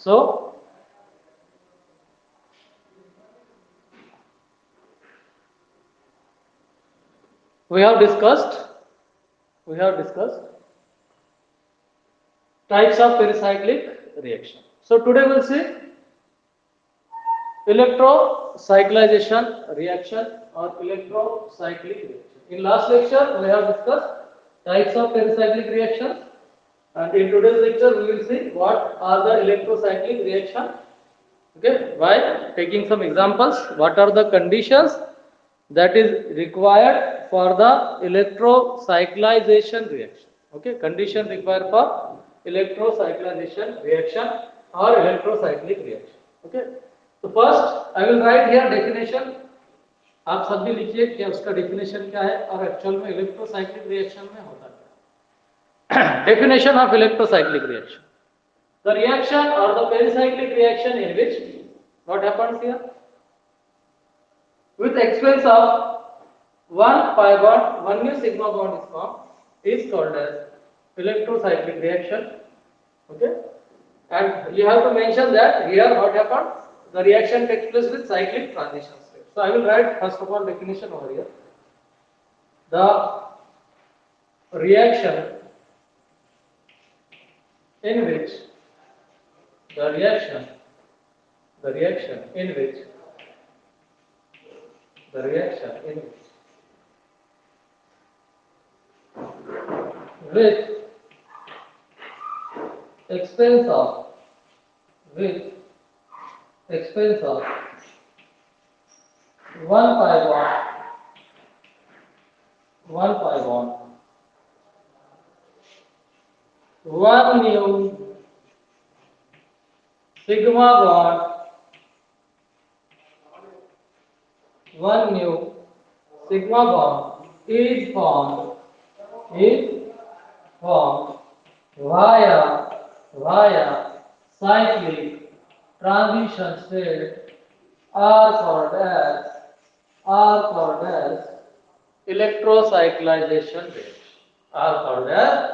So we have discussed types of pericyclic reaction. So today we'll see electrocyclization reaction or electrocyclic reaction. In last lecture we have discussed types of pericyclic reactions, and in today's lecture we will see what are the electrocyclic reaction. Okay, by taking some examples, what are the conditions that is required for the electrocyclization reaction. Okay, condition required for electrocyclization reaction or electrocyclic reaction. Okay, so first I will write here definition. आप सब भी लिखिए कि उसका definition क्या है और actual में इलेक्ट्रोसाइक्लिक रिएक्शन में होता क्या है. Definition of electrocyclic reaction: the reaction or the pericyclic reaction in which what happens here, with expense of one pi bond, one new sigma bond is formed, is called as electrocyclic reaction. Okay, and you have to mention that here what happens, the reaction takes place with cyclic transition state. So I will write first of all definition over here. The reaction in which the reaction in which with expense of one pi bond, one new sigma bond, is formed via cyclic transition state are called as electrocyclization rate. Are called as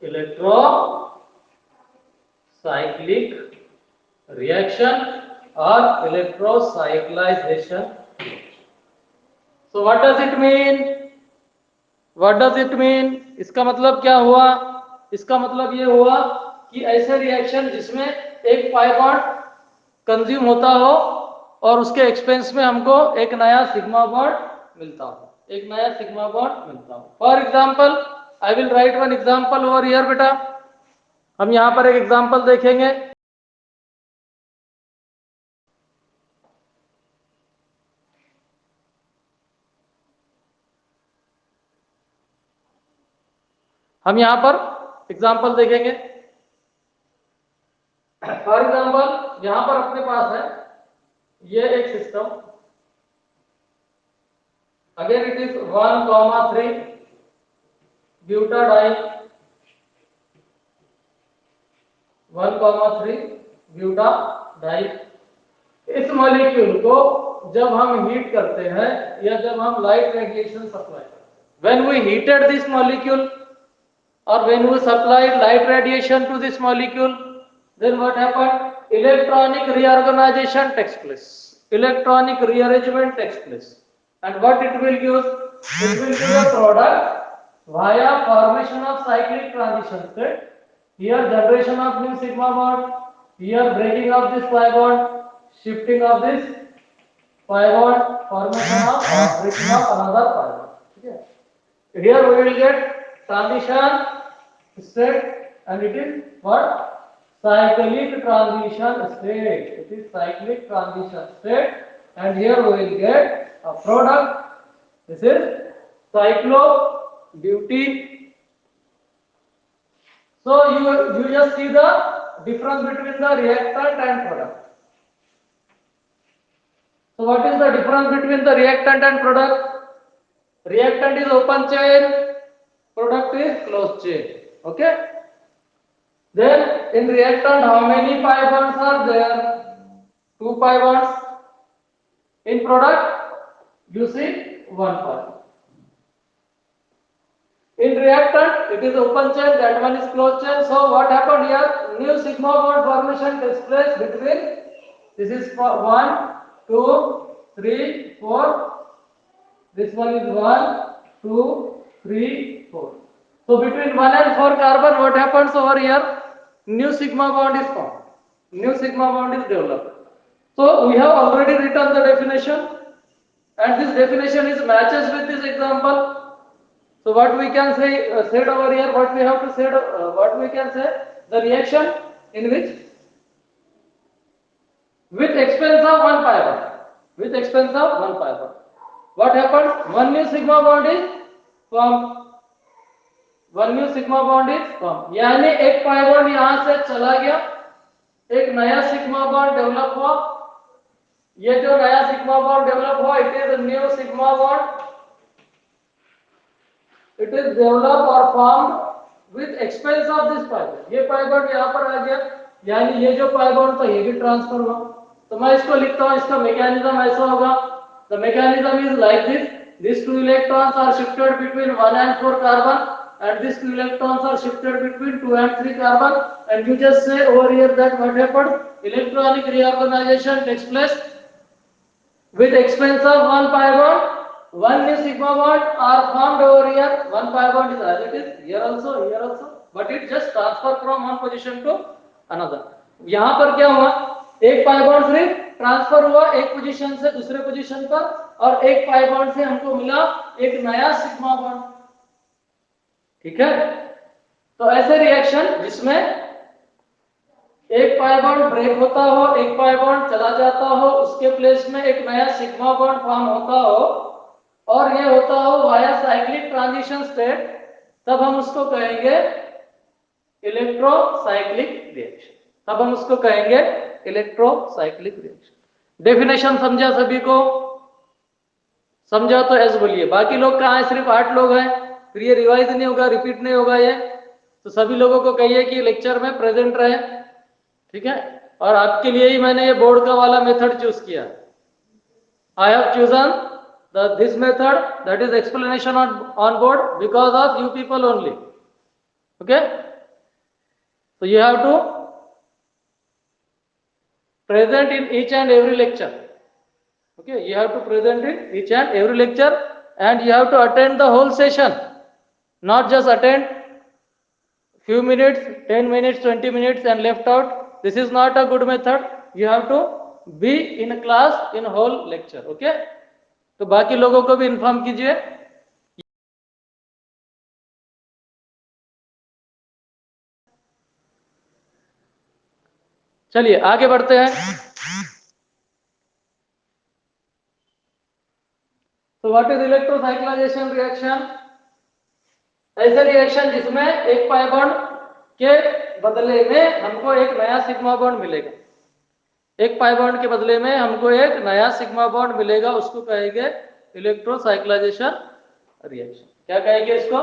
electrocyclic reaction or electrocyclization reaction. So what does it mean? इसका मतलब क्या हुआ? इसका मतलब ये हुआ कि ऐसे रिएक्शन जिसमें एक पाई बॉन्ड कंज्यूम होता हो और उसके एक्सपेंस में हमको एक नया सिग्मा बॉन्ड मिलता हो. For example I will write one example over here. बेटा हम यहां पर एक एग्जाम्पल देखेंगे. फॉर एग्जाम्पल यहां पर अपने पास है ये एक system. Again it is 1,3 butadiene, 1,3 butadiene. इस मॉलिक्यूल को जब हम हीट करते हैं या जब हम लाइट रेडिएशन सप्लाई करते हैं, when we heated this molecule or when we supplied light radiation to this molecule, then what happened? Electronic reorganization takes place, electronic rearrangement takes place, and what it will give? It will give a product via formation of cyclic transition state. Here generation of new sigma bond, here breaking of this pi bond, shifting of this pi bond, formation of breaking of another pi bond. Okay. Here we will get transition state, and it is what? Cyclic transition state. It is cyclic transition state, and here we will get a product. This is cyclobutene. So you just see the difference between the reactant and product. So what is the difference between the reactant and product? Reactant is open chain, product is closed chain. Okay. Then in reactant how many pi bonds are there? 2 pi bonds. In product you see 1 pi. In reactant, it is open chain, that one is closed chain. So what happened here? New sigma bond formation takes place between, this is for 1, 2, 3, 4. This one is 1, 2, 3, 4. So between 1 and 4 carbon, what happens over here? New sigma bond is formed. New sigma bond is developed. So we have already written the definition, and this definition is matches with this example. So what we can say said over here, what we have to say, what we can say, the reaction in which with expense of one pi bond, with expense of one pi bond, what happens? One new sigma bond is formed. One new sigma bond is form, यानी एक pi bond यहां से चला गया, एक नया sigma bond develop हुआ. ये जो नया सिग्मा बॉन्ड डेवलप हुआ, it is new sigma bond, it is develop और formed with expense of this pi bond. ये पाई बॉन्ड यहां पर आ गया, यानी ये जो पाई बॉन्ड था ये भी ट्रांसफर हुआ. तो मैं इसको लिखता हूं, इसका मैकेनिज्म ऐसा होगा. The mechanism is like this. These two electrons are shifted between 1 and 4 carbon, and these two electrons are shifted between 2 and 3 carbon, and you just say over here that what happened? Electronic reorganization takes place with expense of one pi bond. One new sigma bond are formed over here. One pi bond is as it is here also, but it just transfer from one position to another. यहाँ पर क्या हुआ? एक pi bond सिर्फ transfer हुआ एक position से दूसरे पोजीशन पर, और एक पाई बॉन्ड से हमको मिला एक नया सिग्मा बॉन्ड. ठीक है, तो ऐसे रिएक्शन जिसमें एक पाई बॉन्ड ब्रेक होता हो, एक पाई बॉन्ड चला जाता हो, उसके प्लेस में एक नया सिग्मा बॉन्ड फॉर्म होता हो, और ये होता हो वाया साइक्लिक ट्रांजिशन स्टेट, तब हम उसको कहेंगे इलेक्ट्रोसाइक्लिक रिएक्शन. तब हम उसको कहेंगे इलेक्ट्रोसाइक्लिक रिएक्शन. डेफिनेशन समझा सभी को? समझा तो एस बोलिए. बाकी लोग कहाँ है? सिर्फ 8 लोग हैं. फिर ये रिवाइज नहीं होगा, रिपीट नहीं होगा ये. तो सभी लोगों को कहिए कि लेक्चर में प्रेजेंट रहे. ठीक है, और आपके लिए ही मैंने ये बोर्ड का वाला मेथड चूज किया. I have chosen this method, that is explanation on board, because of you people only. Okay, so you have to present in each and every lecture. Okay, you have to present in each and every lecture, and you have to attend the whole session, not just attend few minutes, 10 minutes, 20 minutes and left out. This is not a good method. You have to be in class in whole lecture. Okay, तो बाकी लोगों को भी inform कीजिए. चलिए आगे बढ़ते हैं. तो व्हाट इज इलेक्ट्रोसाइक्लाइजेशन रिएक्शन? ऐसे रिएक्शन जिसमें एक पाई बॉन्ड के बदले में हमको एक नया सिग्मा बॉन्ड मिलेगा. एक पाई बॉन्ड के बदले में हमको एक नया सिग्मा बॉन्ड मिलेगा, उसको कहेंगे इलेक्ट्रोसाइक्लाइजेशन रिएक्शन. क्या कहेंगे इसको?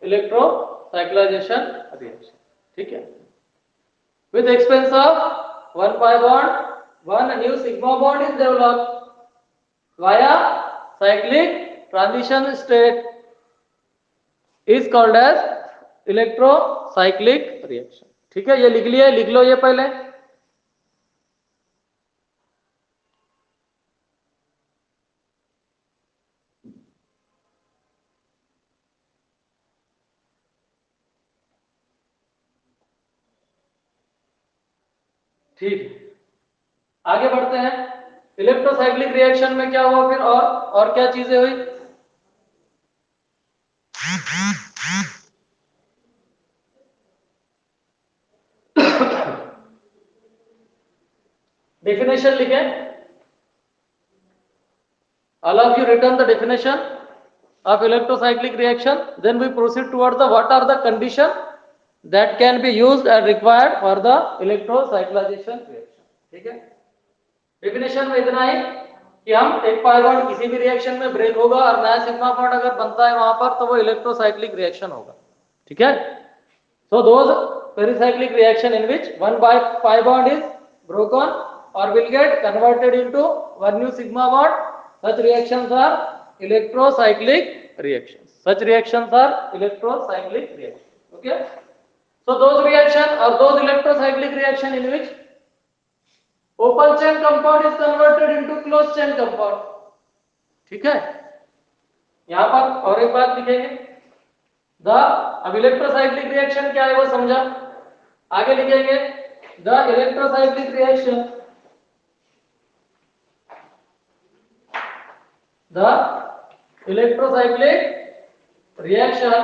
इलेक्ट्रोसाइक्लाइजेशन रिएक्शन. ठीक है, with expense of one pi bond, one new sigma bond is developed via cyclic transition state, is called as electrocyclic reaction. ठीक है, ये लिख लिया, लिख लो ये पहले. ठीक, आगे बढ़ते हैं. इलेक्ट्रोसाइक्लिक रिएक्शन में क्या हुआ फिर, और क्या चीजें हुई? डेफिनेशन लिखे. All of you written the definition of electrocyclic reaction. Then we proceed toward the what are the conditions that can be used and required for the electrocyclization reaction. ठीक है, डेफिनेशन में इतना ही कि हम एक पाई बॉन्ड किसी भी reaction में ब्रेक होगा और नया सिग्मा बॉन्ड अगर बनता है वहां पर, तो वो इलेक्ट्रोसाइक्लिक रिएक्शन होगा. ठीक है, so those pericyclic reaction in which one pi bond is broken or will get converted into one new sigma bond, such reactions are electrocyclic reactions. Such reactions are electrocyclic reactions. Okay. So those reaction or those electrocyclic reaction in which open chain compound is converted into closed chain compound. ठीक है, यहां पर और एक बात लिखेंगे the, अब electrocyclic reaction क्या है वो समझा, आगे लिखेंगे the electrocyclic reaction, the electrocyclic reaction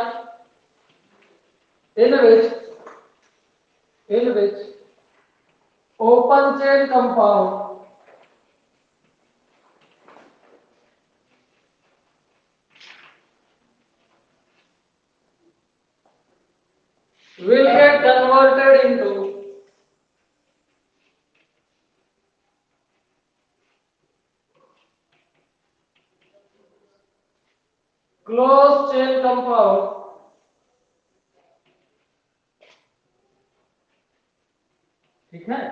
in which open chain compound will get converted into closed chain compound ठीक है,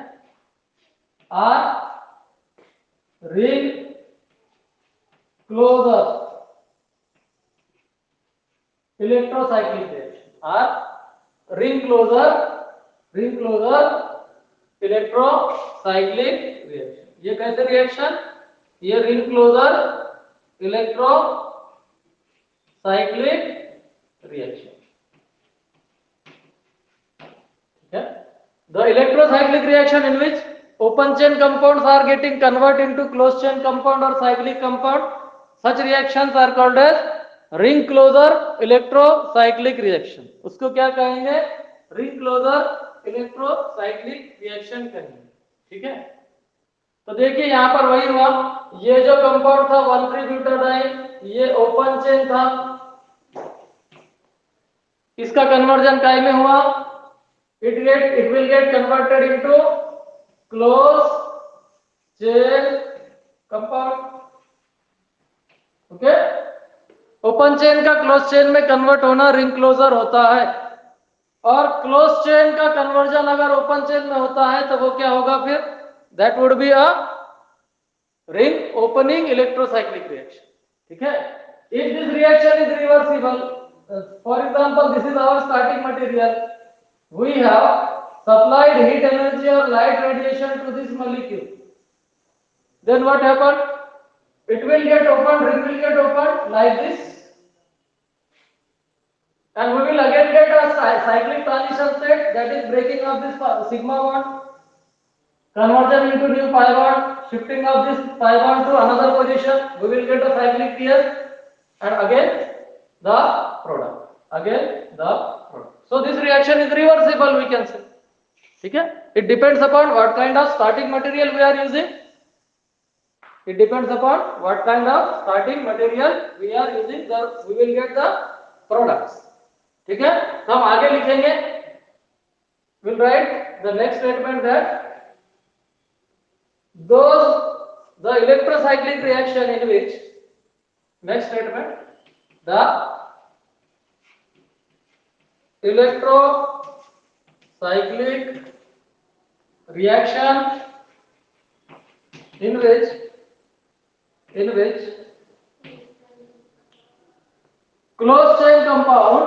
or ring closure electrocyclic reaction, or ring closure electrocyclic reaction. ये कैसे रिएक्शन, ये रिंग क्लोजर इलेक्ट्रोसाइक्लिक रिएक्शन, ठीक है। The electrocyclic reaction in which open chain compounds are getting converted into closed chain compound or cyclic compound, such reactions are called as ring closure electrocyclic reaction. उसको क्या कहेंगे, ring closure electrocyclic reaction कहेंगे, ठीक है। तो देखिए यहां पर वही हुआ, ये जो कंपाउंड था 1,3-ब्यूटाडाइन, ये ओपन चेन था, इसका कन्वर्जन काय में हुआ, it will get converted into closed chain compound, okay। Open chain का क्लोज चेन में कन्वर्ट होना रिंग क्लोजर होता है, और क्लोज चेन का कन्वर्जन अगर ओपन चेन में होता है तो वो क्या होगा फिर, that would be a ring opening electrocyclic reaction, ठीक है। If this reaction is reversible, for example this is our starting material, we have supplied heat energy or light radiation to this molecule, then what happened, it will get opened, ring will get opened like this, and we will again get a cyclic transition state, that is breaking of this sigma bond, conversion into new pi bond, shifting of this pi bond to another position, we will get a cyclic here, and again the product. So this reaction is reversible, we can say, ठीक है। It depends upon what kind of starting material we are using. It depends upon what kind of starting material we are using, we will get the products, ठीक है। तो हम आगे लिखेंगे, we'll write the next statement that the electrocyclic reaction in which, next statement, the electrocyclic reaction in which closed chain compound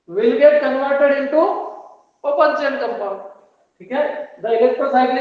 will get converted into open chain compound, ठीक है। The electrocyclic